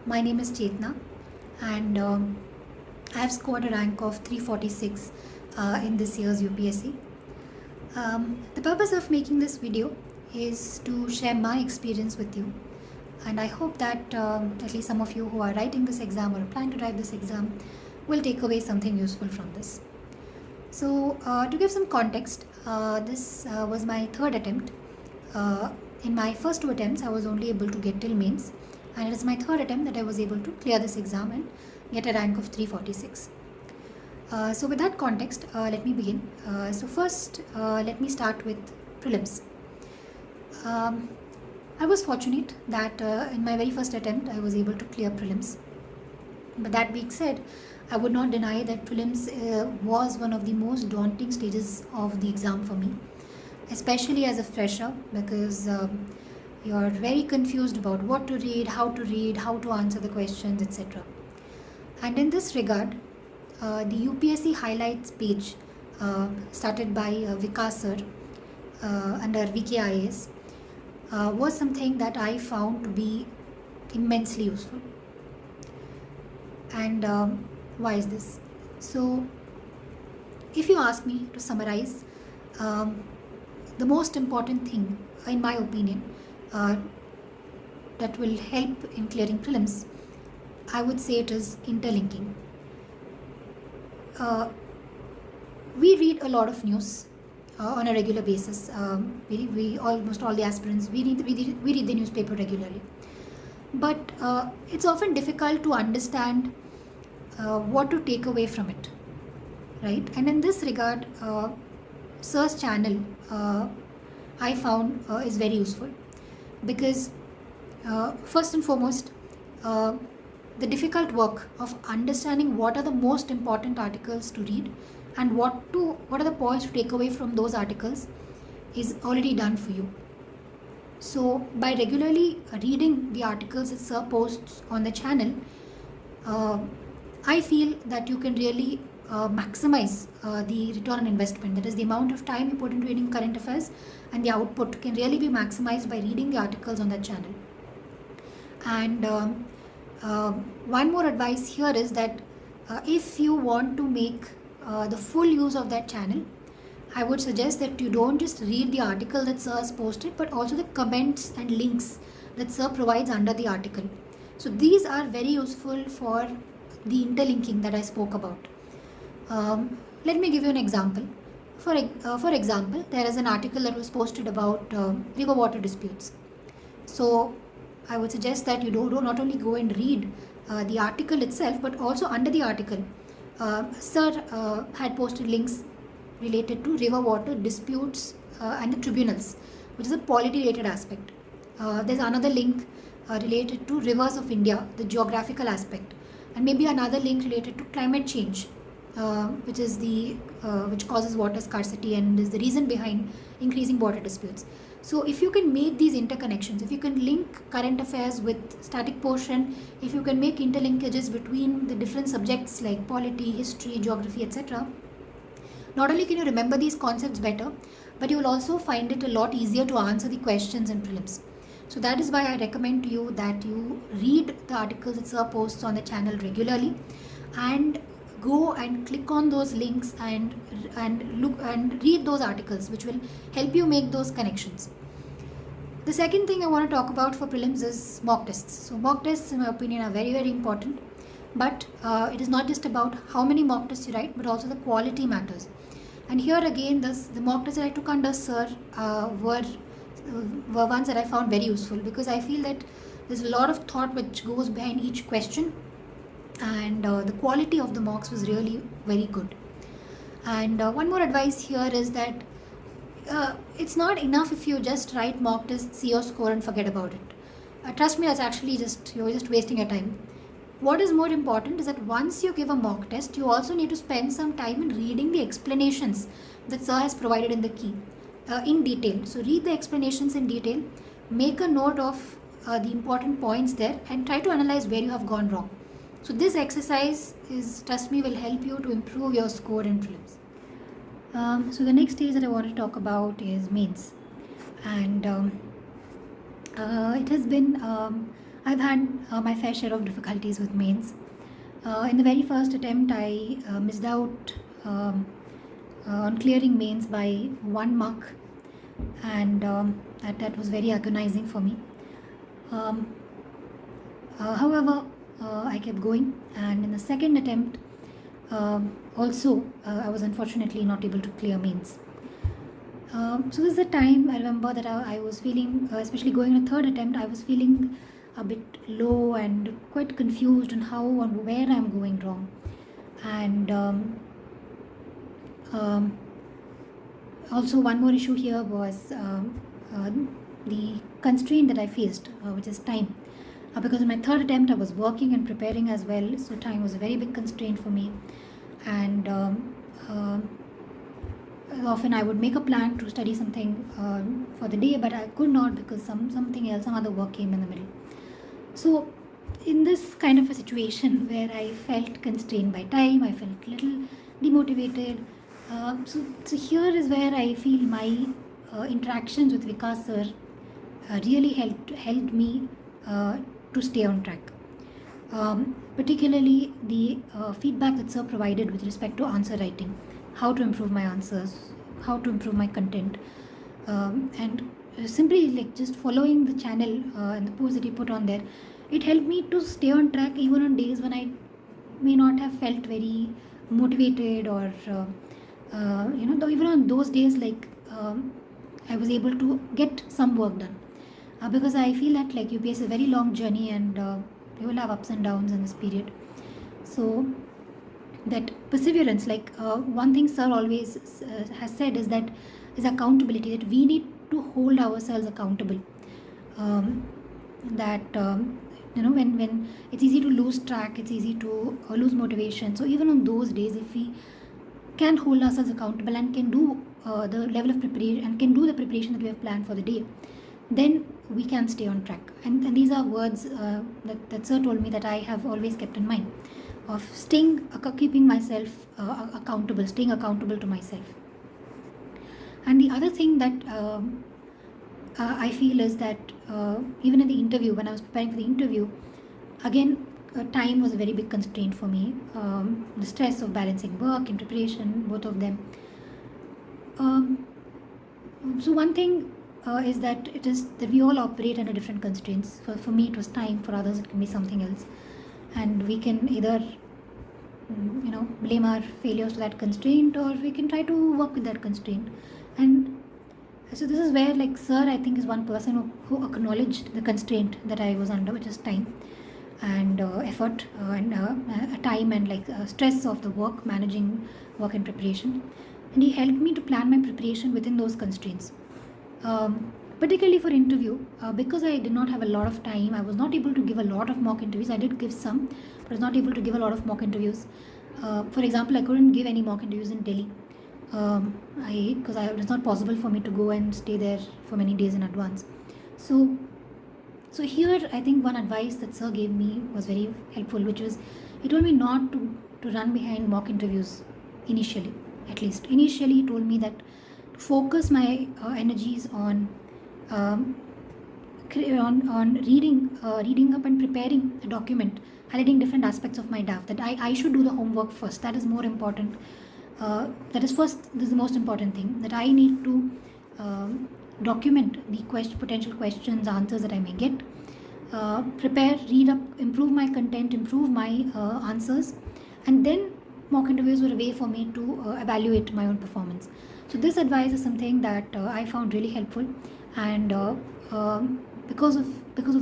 My name is Chetna, and I have scored a rank of 346 in this year's UPSC. The purpose of making this video is to share my experience with you, and I hope that at least some of you who are writing this exam or plan to write this exam will take away something useful from this. So, to give some context, this was my third attempt. In my first two attempts, I was only able to get till mains, and it is my third attempt that I was able to clear this exam and get a rank of 346. So with that context, let me begin. So first, let me start with prelims. I was fortunate that in my very first attempt, I was able to clear prelims. But that being said, I would not deny that prelims was one of the most daunting stages of the exam for me, especially as a fresher, because you're very confused about what to read, how to answer the questions, etc. And in this regard, the UPSC highlights page started by Vikas sir under VKIAS was something that I found to be immensely useful. And why is this? So, if you ask me to summarize, the most important thing, in my opinion, that will help in clearing prelims, I would say it is interlinking. We read a lot of news on a regular basis. We almost all the aspirants we read the newspaper regularly, but it's often difficult to understand what to take away from it, right? And in this regard, Sir's channel I found is very useful, because first and foremost, the difficult work of understanding what are the most important articles to read and what are the points to take away from those articles is already done for you. So by regularly reading the articles that Sir posts on the channel, I feel that you can really maximize the return on investment. That is, the amount of time you put into reading current affairs and the output can really be maximized by reading the articles on that channel. And one more advice here is that if you want to make the full use of that channel, I would suggest that you don't just read the article that Sir has posted, but also the comments and links that Sir provides under the article. So these are very useful for the interlinking that I spoke about. Let me give you an example. For example, there is an article that was posted about river water disputes. So I would suggest that you do not only go and read the article itself, but also under the article, Sir had posted links related to river water disputes and the tribunals, which is a polity-related aspect. There's another link related to rivers of India, the geographical aspect, and maybe another link related to climate change, which causes water scarcity and is the reason behind increasing water disputes. So if you can make these interconnections, if you can link current affairs with static portion, if you can make interlinkages between the different subjects like polity, history, geography, etc., not only can you remember these concepts better, but you will also find it a lot easier to answer the questions in prelims. So that is why I recommend to you that you read the articles that Sir posts on the channel regularly, and go and click on those links and look and read those articles, which will help you make those connections. The second thing I want to talk about for prelims is mock tests. So mock tests, in my opinion, are very, very important. But it is not just about how many mock tests you write, but also the quality matters. And here again, the mock tests that I took under Sir were ones that I found very useful, because I feel that there's a lot of thought which goes behind each question, and the quality of the mocks was really very good. And one more advice here is that it's not enough if you just write mock test, see your score and forget about it. Trust me, that's actually you're just wasting your time. What is more important is that once you give a mock test, you also need to spend some time in reading the explanations that Sir has provided in the key in detail. So read the explanations in detail, make a note of the important points there, and try to analyze where you have gone wrong. So this exercise trust me, will help you to improve your score in prelims. So the next stage that I want to talk about is mains, and it has been I've had my fair share of difficulties with mains. In the very first attempt, I missed out on clearing mains by 1 mark, and that was very agonizing for me. Um, however, I kept going, and in the second attempt, also I was unfortunately not able to clear mains. So this is the time I remember that I was feeling, especially going in a third attempt, I was feeling a bit low and quite confused on how and where I'm going wrong. And also one more issue here was the constraint that I faced, which is time. Because in my third attempt I was working and preparing as well, so time was a very big constraint for me. And often I would make a plan to study something for the day, but I could not because something else, some other work came in the middle. So in this kind of a situation where I felt constrained by time, I felt little demotivated. So here is where I feel my interactions with Vikas sir really helped me to stay on track. Particularly the feedback that sir provided with respect to answer writing, how to improve my answers, how to improve my content, and simply like just following the channel and the posts that he put on there, it helped me to stay on track even on days when I may not have felt very motivated, or though even on those days, like I was able to get some work done, because I feel that like UPS is a very long journey, and you will have ups and downs in this period. So that perseverance, like one thing sir always has said is that is accountability, that we need to hold ourselves accountable. That when it's easy to lose track, it's easy to lose motivation. So even on those days, if we can hold ourselves accountable and can do the level of preparation and can do the preparation that we have planned for the day, then we can stay on track. And these are words that sir told me that I have always kept in mind, of keeping myself accountable, staying accountable to myself. And the other thing that I feel is that even in the interview, when I was preparing for the interview, again, time was a very big constraint for me. The stress of balancing work and preparation, both of them. So one thing is that it is that we all operate under different constraints. For me, it was time. For others, it can be something else, and we can either blame our failures to that constraint, or we can try to work with that constraint. And so this is where, like, sir, I think, is one person who acknowledged the constraint that I was under, which is time and effort and time and stress of the work, managing work and preparation. And he helped me to plan my preparation within those constraints. Particularly for interview, because I did not have a lot of time, I was not able to give a lot of mock interviews. I did give some, but I was not able to give a lot of mock interviews. For example, I couldn't give any mock interviews in Delhi, because it was not possible for me to go and stay there for many days in advance. So here, I think one advice that sir gave me was very helpful, which was, he told me not to run behind mock interviews initially. At least initially, he told me that to focus my energies on reading up and preparing a document, highlighting different aspects of my draft. That I should do the homework first. That is more important. This is the most important thing. That I need to document the potential questions, answers that I may get. Prepare, read up, improve my content, improve my answers, and then mock interviews were a way for me to evaluate my own performance. So this advice is something that I found really helpful, and because of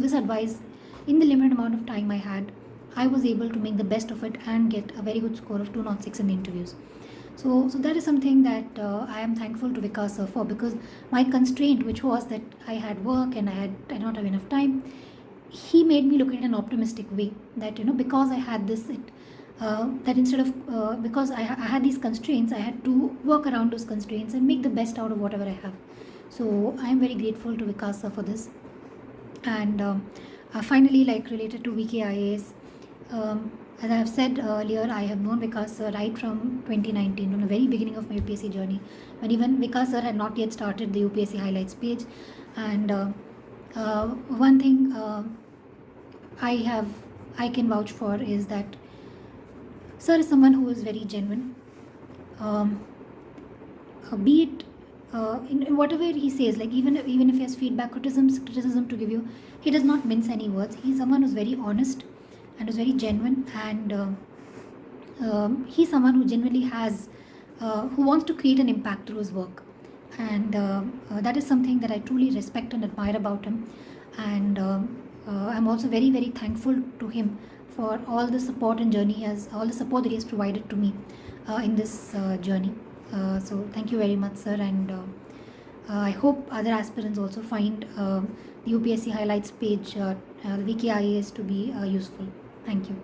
this advice, in the limited amount of time I had, I was able to make the best of it and get a very good score of 206 in the interviews. So that is something that I am thankful to Vikas sir for, because my constraint, which was that I had work and I did not have enough time, he made me look at it in an optimistic way. That because I had this, that instead of because I had these constraints, I had to work around those constraints and make the best out of whatever I have. So I am very grateful to Vikas sir for this. And finally, related to VKIAS, as I have said earlier, I have known Vikas sir right from 2019, from the very beginning of my UPSC journey, when even Vikas sir had not yet started the UPSC highlights page. And one thing I can vouch for is that sir is someone who is very genuine. Um, be it in whatever he says, like even if he has feedback, criticism to give you, he does not mince any words. He's someone who's very honest and who's very genuine, and he's someone who genuinely has who wants to create an impact through his work, and that is something that I truly respect and admire about him. And I'm also very very thankful to him for all the support and journey he has all the support that he has provided to me in this journey. So thank you very much, sir, and I hope other aspirants also find the UPSC highlights page, the VKIAS, to be useful. Thank you.